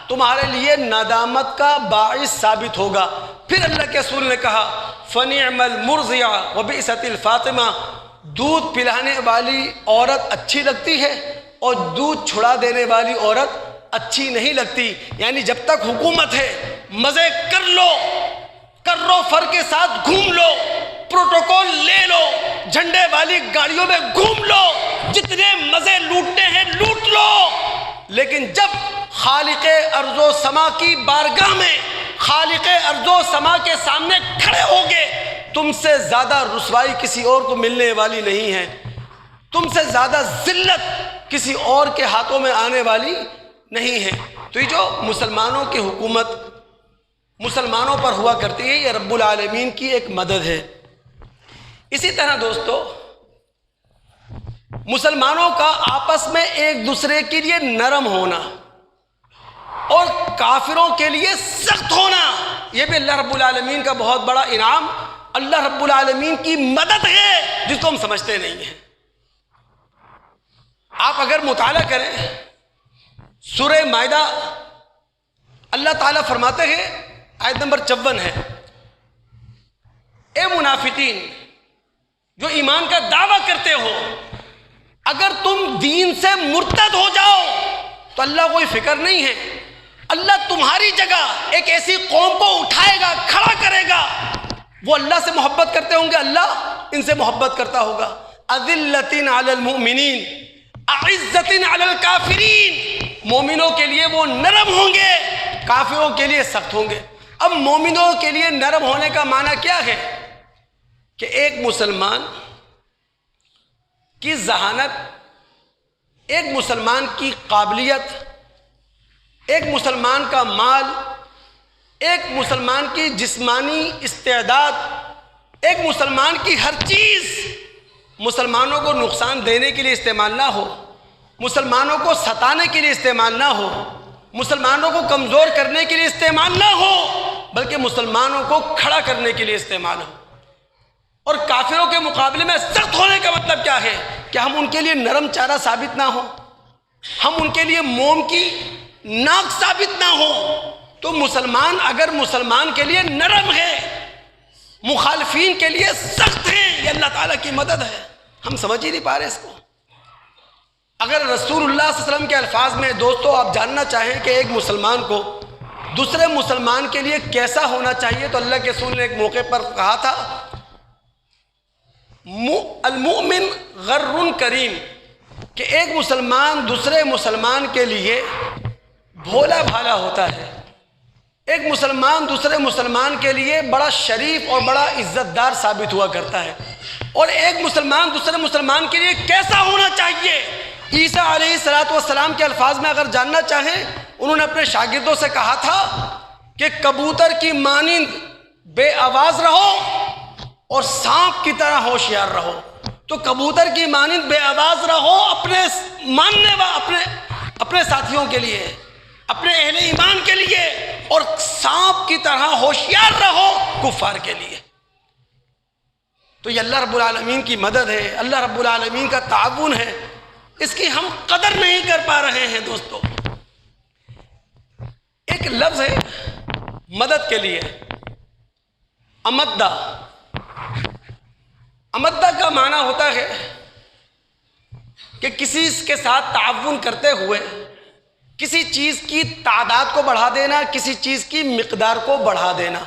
تمہارے لیے ندامت کا باعث ثابت ہوگا۔ پھر اللہ کے رسول نے کہا فَنِعْمَ الْمُرْضِعَةُ وَبِئْسَتِ الْفَاطِمَةُ، دودھ پلانے والی عورت اچھی لگتی ہے اور دودھ چھڑا دینے والی عورت اچھی نہیں لگتی۔ یعنی جب تک حکومت ہے مزے کر لو، سر و فر کے ساتھ گھوم لو، پروٹوکول لے لو، جھنڈے والی گاڑیوں میں گھوم لو، جتنے مزے لوٹنے ہیں لوٹ لو، لیکن جب خالق ارض و سما کی بارگاہ میں، خالق ارض و سما کے سامنے کھڑے ہوگے، تم سے زیادہ رسوائی کسی اور کو ملنے والی نہیں ہے، تم سے زیادہ ذلت کسی اور کے ہاتھوں میں آنے والی نہیں ہے۔ تو یہ جو مسلمانوں کی حکومت مسلمانوں پر ہوا کرتی ہے، یہ رب العالمین کی ایک مدد ہے۔ اسی طرح دوستو، مسلمانوں کا آپس میں ایک دوسرے کے لیے نرم ہونا اور کافروں کے لیے سخت ہونا، یہ بھی اللہ رب العالمین کا بہت بڑا انعام، اللہ رب العالمین کی مدد ہے جس کو ہم سمجھتے نہیں ہیں۔ آپ اگر مطالعہ کریں سورہ مائدہ، اللہ تعالیٰ فرماتے ہیں، آیت نمبر 54 ہے، اے منافقین جو ایمان کا دعویٰ کرتے ہو، اگر تم دین سے مرتد ہو جاؤ تو اللہ کوئی فکر نہیں ہے، اللہ تمہاری جگہ ایک ایسی قوم کو اٹھائے گا، کھڑا کرے گا، وہ اللہ سے محبت کرتے ہوں گے، اللہ ان سے محبت کرتا ہوگا۔ اذلۃ علی المؤمنین اعزۃ علی الکافرین، مومنوں کے لیے وہ نرم ہوں گے، کافروں کے لیے سخت ہوں گے۔ اب مومنوں کے لیے نرم ہونے کا معنی کیا ہے؟ کہ ایک مسلمان کی ذہانت، ایک مسلمان کی قابلیت، ایک مسلمان کا مال، ایک مسلمان کی جسمانی استعداد، ایک مسلمان کی ہر چیز مسلمانوں کو نقصان دینے کے لیے استعمال نہ ہو، مسلمانوں کو ستانے کے لیے استعمال نہ ہو، مسلمانوں کو کمزور کرنے کے لیے استعمال نہ ہو، بلکہ مسلمانوں کو کھڑا کرنے کے لیے استعمال ہو۔ اور کافروں کے مقابلے میں سخت ہونے کا مطلب کیا ہے؟ کہ ہم ان کے لیے نرم چارہ ثابت نہ ہو، ہم ان کے لیے موم کی ناک ثابت نہ ہو۔ تو مسلمان اگر مسلمان کے لیے نرم ہے، مخالفین کے لیے سخت ہے، یہ اللہ تعالیٰ کی مدد ہے۔ ہم سمجھ ہی نہیں پا رہے اس کو۔ اگر رسول اللہ صلی اللہ علیہ وسلم کے الفاظ میں دوستو آپ جاننا چاہیں کہ ایک مسلمان کو دوسرے مسلمان کے لیے کیسا ہونا چاہیے، تو اللہ کے رسول نے ایک موقع پر کہا تھا، المؤمن غر کریم، کہ ایک مسلمان دوسرے مسلمان کے لیے بھولا بھالا ہوتا ہے، ایک مسلمان دوسرے مسلمان کے لیے بڑا شریف اور بڑا عزت دار ثابت ہوا کرتا ہے۔ اور ایک مسلمان دوسرے مسلمان کے لیے کیسا ہونا چاہیے، عیسیٰ علیہ السلام کے الفاظ میں اگر جاننا چاہیں، انہوں نے اپنے شاگردوں سے کہا تھا کہ کبوتر کی مانند بے آواز رہو اور سانپ کی طرح ہوشیار رہو۔ تو کبوتر کی مانند بے آواز رہو اپنے ساتھیوں کے لیے، اپنے اہل ایمان کے لیے، اور سانپ کی طرح ہوشیار رہو کفار کے لیے۔ تو یہ اللہ رب العالمین کی مدد ہے، اللہ رب العالمین کا تعاون ہے، اس کی ہم قدر نہیں کر پا رہے ہیں دوستو۔ ایک لفظ ہے مدد کے لیے، امدہ۔ امدہ کا معنی ہوتا ہے کہ کسی کے ساتھ تعاون کرتے ہوئے کسی چیز کی تعداد کو بڑھا دینا، کسی چیز کی مقدار کو بڑھا دینا۔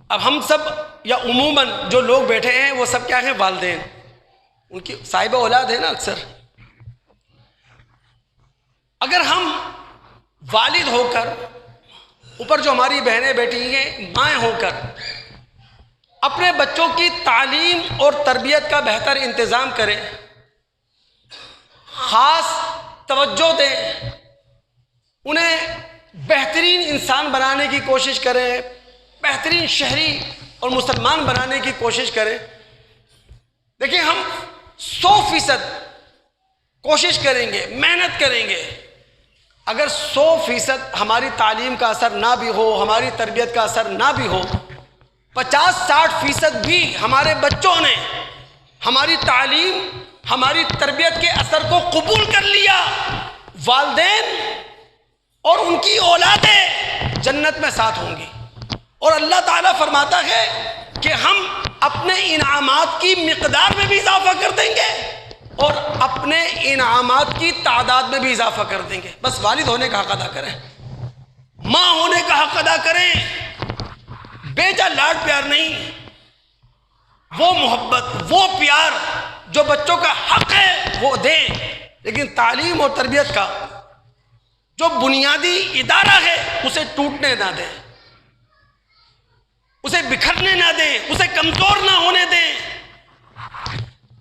اب ہم سب یا عموماً جو لوگ بیٹھے ہیں وہ سب کیا ہیں؟ والدین، ان کی صاحب اولاد ہے نا اکثر۔ اگر ہم والد ہو کر، اوپر جو ہماری بہنیں بیٹھی ہیں مائیں ہو کر، اپنے بچوں کی تعلیم اور تربیت کا بہتر انتظام کریں، خاص توجہ دیں، انہیں بہترین انسان بنانے کی کوشش کریں، بہترین شہری اور مسلمان بنانے کی کوشش کریں۔ دیکھیں، ہم 100% کوشش کریں گے، محنت کریں گے، اگر 100% ہماری تعلیم کا اثر نہ بھی ہو، ہماری تربیت کا اثر نہ بھی ہو، 50-60% بھی ہمارے بچوں نے ہماری تعلیم، ہماری تربیت کے اثر کو قبول کر لیا، والدین اور ان کی اولادیں جنت میں ساتھ ہوں گی۔ اور اللہ تعالیٰ فرماتا ہے کہ ہم اپنے انعامات کی مقدار میں بھی اضافہ کر دیں گے اور اپنے انعامات کی تعداد میں بھی اضافہ کر دیں گے۔ بس والد ہونے کا حق ادا کریں، ماں ہونے کا حق ادا کریں، بیجا لاڈ پیار نہیں، وہ محبت، وہ پیار جو بچوں کا حق ہے وہ دیں، لیکن تعلیم اور تربیت کا جو بنیادی ادارہ ہے اسے ٹوٹنے نہ دیں، اسے بکھرنے نہ دیں، اسے کمزور نہ ہونے دیں۔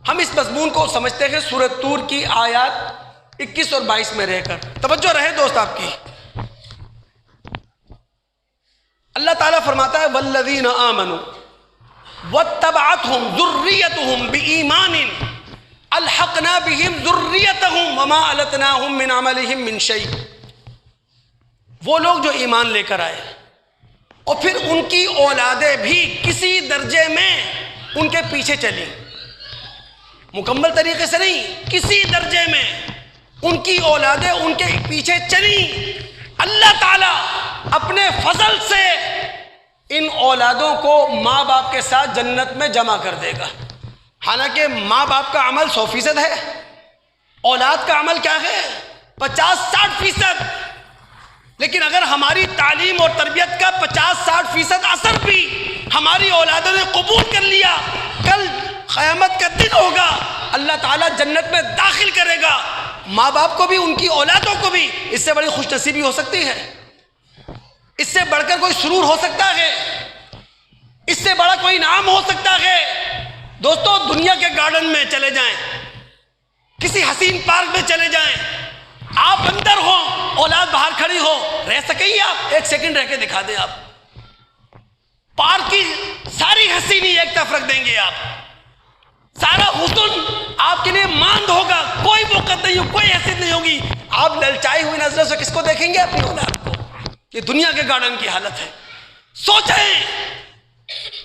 ہم اس مضمون کو سمجھتے ہیں سورۃ طور کی آیات 21 اور 22 میں رہ کر۔ توجہ رہے دوست آپ کی، اللہ تعالیٰ فرماتا ہے والذین آمنوا واتبعتهم ذریتهم بإیمان الحقنا بهم ذریتهم وما علتناهم من عملهم من شیء۔ وہ لوگ جو ایمان لے کر آئے اور پھر ان کی اولادیں بھی کسی درجے میں ان کے پیچھے چلی، مکمل طریقے سے نہیں، کسی درجے میں ان کی اولادیں ان کے پیچھے چلی، اللہ تعالیٰ اپنے فضل سے ان اولادوں کو ماں باپ کے ساتھ جنت میں جمع کر دے گا۔ حالانکہ ماں باپ کا عمل 100% ہے، اولاد کا عمل کیا ہے 50-60%، لیکن اگر ہماری تعلیم اور تربیت کا 50-60% اثر بھی ہماری اولادوں نے قبول کر لیا، کل قیامت کا دن ہوگا، اللہ تعالیٰ جنت میں داخل کرے گا ماں باپ کو بھی، ان کی اولادوں کو بھی۔ اس سے بڑی خوش نصیبی ہو سکتی ہے؟ اس سے بڑھ کر کوئی سرور ہو سکتا ہے؟ اس سے بڑا کوئی انعام ہو سکتا ہے؟ دوستو دنیا کے گارڈن میں چلے جائیں، کسی حسین پارک میں چلے جائیں، آپ اندر ہو، اولاد باہر کھڑی ہو، رہ سکیں گے آپ؟ 1 سیکنڈ رہ کے دکھا دیں، آپ پارک کی ساری حسینی ایک طرف رکھ دیں گے، آپ سارا حسن آپ کے لیے ماند ہوگا، کوئی وقت نہیں ہو، کوئی حیثیت نہیں ہوگی، آپ للچائی ہوئی نظروں سے کس کو دیکھیں گے؟ اپنی اولاد کو۔ یہ دنیا کے گارڈن کی حالت ہے۔ سوچیں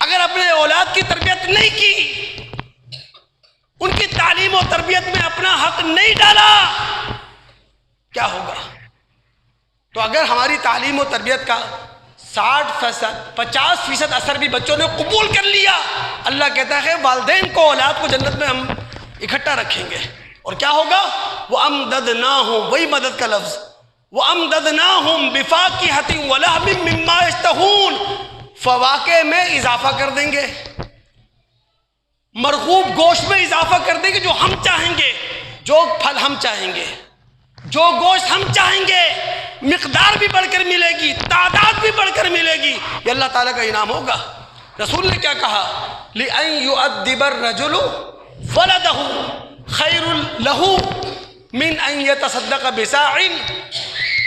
اگر اپنے اولاد کی تربیت نہیں کی، ان کی تعلیم و تربیت میں اپنا حق نہیں ڈالا، کیا ہوگا؟ تو اگر ہماری تعلیم و تربیت کا 60%، 50% اثر بھی بچوں نے قبول کر لیا، اللہ کہتا ہے والدین کو، اولاد کو جنت میں ہم اکٹھا رکھیں گے۔ اور کیا ہوگا؟ وَأَمْدَدْنَاهُمْ، وہی مدد کا لفظ، وَأَمْدَدْنَاهُمْ بِفَاكِهَةٍ وَلَحْمٍ مِّمَّا يَشْتَهُونَ، فواکہ میں اضافہ کر دیں گے، مرغوب گوشت میں اضافہ کر دیں گے، جو ہم چاہیں گے، جو پھل ہم چاہیں گے، جو گوشت ہم چاہیں گے، مقدار بھی بڑھ کر ملے گی، تعداد بھی بڑھ کر ملے گی۔ یہ اللہ تعالیٰ کا انعام ہوگا۔ رسول نے کیا کہا؟ لِأَن يُؤَدِّبَ الرَّجُلُ وَلَدَهُ خَيْرٌ لَهُ مِنْ أَن يَتَصَدَّقَ بِسَاعٍ،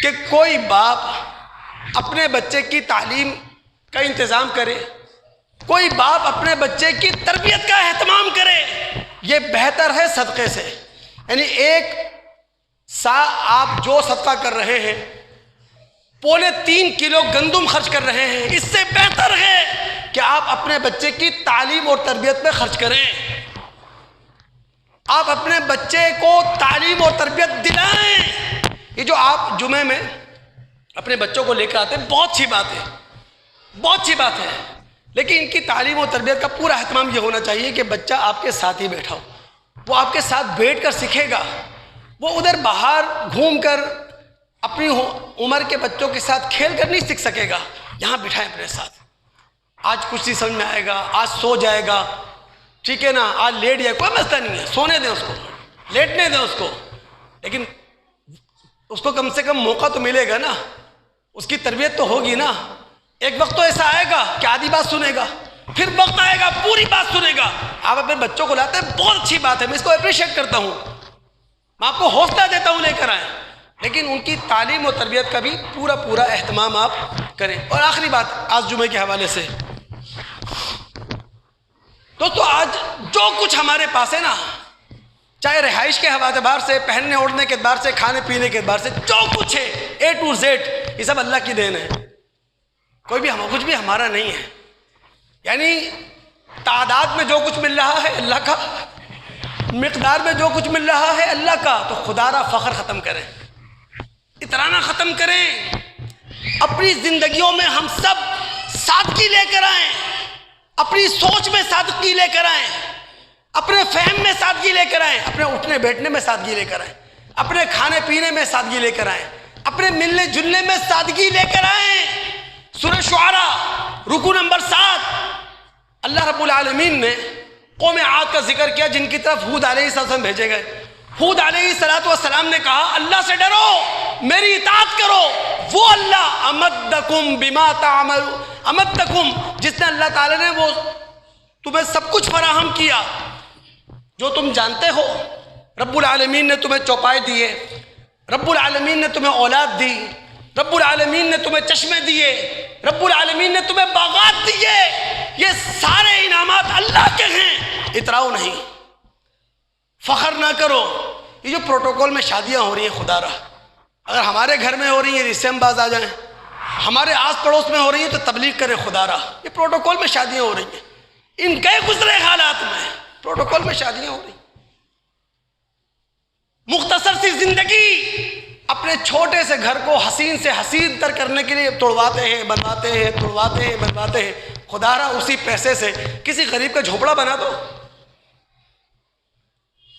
کہ کوئی باپ اپنے بچے کی تعلیم کا انتظام کرے، کوئی باپ اپنے بچے کی تربیت کا اہتمام کرے، یہ بہتر ہے صدقے سے۔ یعنی 1 سا آپ جو صدقہ کر رہے ہیں، 3.25 کلو گندم خرچ کر رہے ہیں، اس سے بہتر ہے کہ آپ اپنے بچے کی تعلیم اور تربیت میں خرچ کریں، آپ اپنے بچے کو تعلیم اور تربیت دلائیں۔ یہ جو آپ جمعے میں اپنے بچوں کو لے کر آتے ہیں، بہت اچھی بات ہے، بہت اچھی بات ہے، لیکن ان کی تعلیم اور تربیت کا پورا اہتمام یہ ہونا چاہیے کہ بچہ آپ کے ساتھ ہی بیٹھا ہو، وہ آپ کے ساتھ بیٹھ کر سیکھے گا، وہ ادھر باہر گھوم کر اپنی عمر کے بچوں کے ساتھ کھیل کر نہیں سیکھ سکے گا۔ یہاں بٹھائیں اپنے ساتھ، آج کچھ نہیں سمجھ میں آئے گا، آج سو جائے گا، ٹھیک ہے نا، آج لیٹ جائے، کوئی مسئلہ نہیں ہے، سونے دیں اس کو، لیٹنے دیں اس کو، لیکن اس کو کم سے کم موقع تو ملے گا نا، اس کی تربیت تو ہوگی نا۔ ایک وقت تو ایسا آئے گا کہ آدھی بات سنے گا، پھر وقت آئے گا پوری بات سنے گا۔ آپ اپنے بچوں کو لاتے ہیں، بہت اچھی بات ہے، میں اس کو اپریشیٹ کرتا ہوں، میں آپ کو حوصلہ دیتا ہوں لے کر آئیں، لیکن ان کی تعلیم و تربیت کا بھی پورا اہتمام آپ کریں۔ اور آخری بات آج جمعے کے حوالے سے، دوستو آج جو کچھ ہمارے پاس ہے نا، چاہے رہائش کے اعتبار سے، پہننے اوڑھنے کے اعتبار سے، کھانے پینے کے اعتبار سے، جو کچھ ہے A to Z، یہ سب اللہ کی دین ہے، کوئی بھی کچھ بھی ہمارا نہیں ہے۔ یعنی تعداد میں جو کچھ مل رہا ہے اللہ کا، مقدار میں جو کچھ مل رہا ہے اللہ کا، تو خدا را فخر ختم کریں، اترانا ختم کریں، اپنی زندگیوں میں ہم سب سادگی لے کر آئیں، اپنی سوچ میں سادگی لے کر آئیں، اپنے فہم میں سادگی لے کر آئیں، اپنے اٹھنے بیٹھنے میں سادگی لے کر آئیں، اپنے کھانے پینے میں سادگی لے کر آئیں، اپنے ملنے جلنے میں سادگی لے کر آئیں۔ سورہ شعراء رکو نمبر 7، اللہ رب العالمین نے قوم عاد کا ذکر کیا جن کی طرف ہود علیہ السلام بھیجے گئے۔ ہود علیہ السلام نے کہا اللہ سے ڈرو، میری اطاعت کرو، وہ اللہ امدکم بما تعمل، امدکم جس نے اللہ تعالیٰ نے وہ تمہیں سب کچھ فراہم کیا جو تم جانتے ہو۔ رب العالمین نے تمہیں چوپائے دیے، رب العالمین نے تمہیں اولاد دی، رب العالمین نے تمہیں چشمے دیے، رب العالمین نے تمہیں باغات دیے، یہ سارے انعامات اللہ کے ہیں، اتراؤ نہیں، فخر نہ کرو۔ یہ جو پروٹوکول میں شادیاں ہو رہی ہیں، خدا رہا اگر ہمارے گھر میں ہو رہی ہیں رشتے میں باز آ جائیں، ہمارے آس پڑوس میں ہو رہی ہیں تو تبلیغ کریں، خدا رہا یہ پروٹوکول میں شادیاں ہو رہی ہیں، ان کے گزرے حالات میں پروٹوکول میں شادیاں ہو رہی ہیں۔ مختصر سی زندگی اپنے چھوٹے سے گھر کو حسین سے حسین تر کرنے کے لیے توڑواتے ہیں، بنواتے ہیں، توڑواتے ہیں، بنواتے ہیں۔ خدا رہا اسی پیسے سے کسی غریب کا جھوپڑا بنا دو،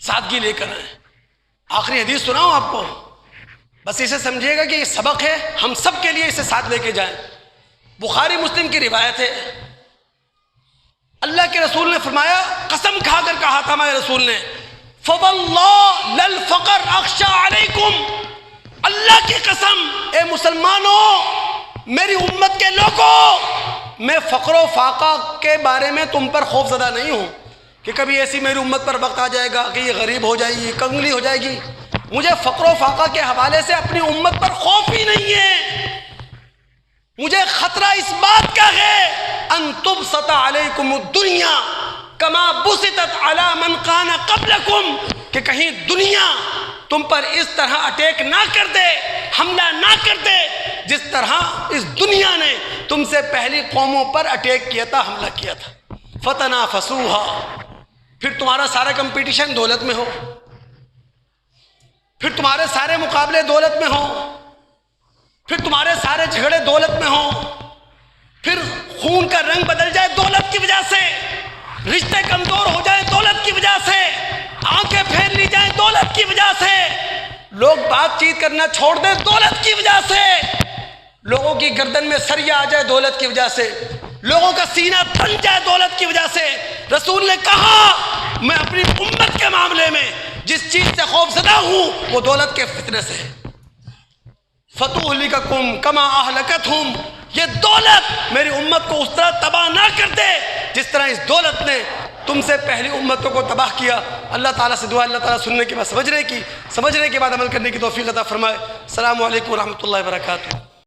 سادگی لے کر آئیں۔ آخری حدیث سناؤں آپ کو، بس اسے سمجھیے گا کہ یہ سبق ہے، ہم سب کے لیے اسے ساتھ لے کے جائیں۔ بخاری مسلم کی روایت ہے، اللہ کے رسول نے فرمایا، قسم کھا کر کہا تھا ہمارے رسول نے، فواللہ للفقر اخشى علیکم، اللہ کی قسم اے مسلمانوں، میری امت کے لوگوں، میں فقر و فاقہ کے بارے میں تم پر خوف زدہ نہیں ہوں کہ کبھی ایسی میری امت پر وقت آ جائے گا کہ یہ غریب ہو جائے گی، کنگلی ہو جائے گی۔ مجھے فقر و فاقہ کے حوالے سے اپنی امت پر خوف ہی نہیں ہے، مجھے خطرہ اس بات کا ہے ان تبسط علیکم الدنیا کما بسطت علی من کان قبلکم، کہ کہیں دنیا تم پر اس طرح اٹیک نہ کر دے، حملہ نہ کر دے جس طرح اس دنیا نے تم سے پہلی قوموں پر اٹیک کیا تھا، حملہ کیا تھا۔ فتنافسوها، پھر تمہارا سارا کمپٹیشن دولت میں ہو، پھر تمہارے سارے مقابلے دولت میں ہوں، پھر تمہارے سارے جھگڑے دولت میں ہوں، پھر خون کا رنگ بدل جائے دولت کی وجہ سے، رشتے کمزور ہو جائیں دولت کی وجہ سے، آنکھیں پھیر لی جائیں دولت کی وجہ سے، لوگ بات چیت کرنا چھوڑ دیں دولت کی وجہ سے، لوگوں کی گردن میں سریا آ جائے دولت کی وجہ سے، لوگوں کا سینہ تھن جائے دولت کی وجہ سے۔ رسول نے کہا میں اپنی امت کے معاملے میں جس چیز سے خوف زدہ ہوں وہ دولت کے فتنے سے ہے۔ فتہلککم کما اہلکتہم، یہ دولت میری امت کو اس طرح تباہ نہ کر دے جس طرح اس دولت نے تم سے پہلی امتوں کو تباہ کیا۔ اللہ تعالیٰ سے دعا، اللہ تعالیٰ سننے کے بعد سمجھنے کے بعد عمل کرنے کی توفیق عطا فرمائے۔ السلام علیکم ورحمۃ اللہ وبرکاتہ۔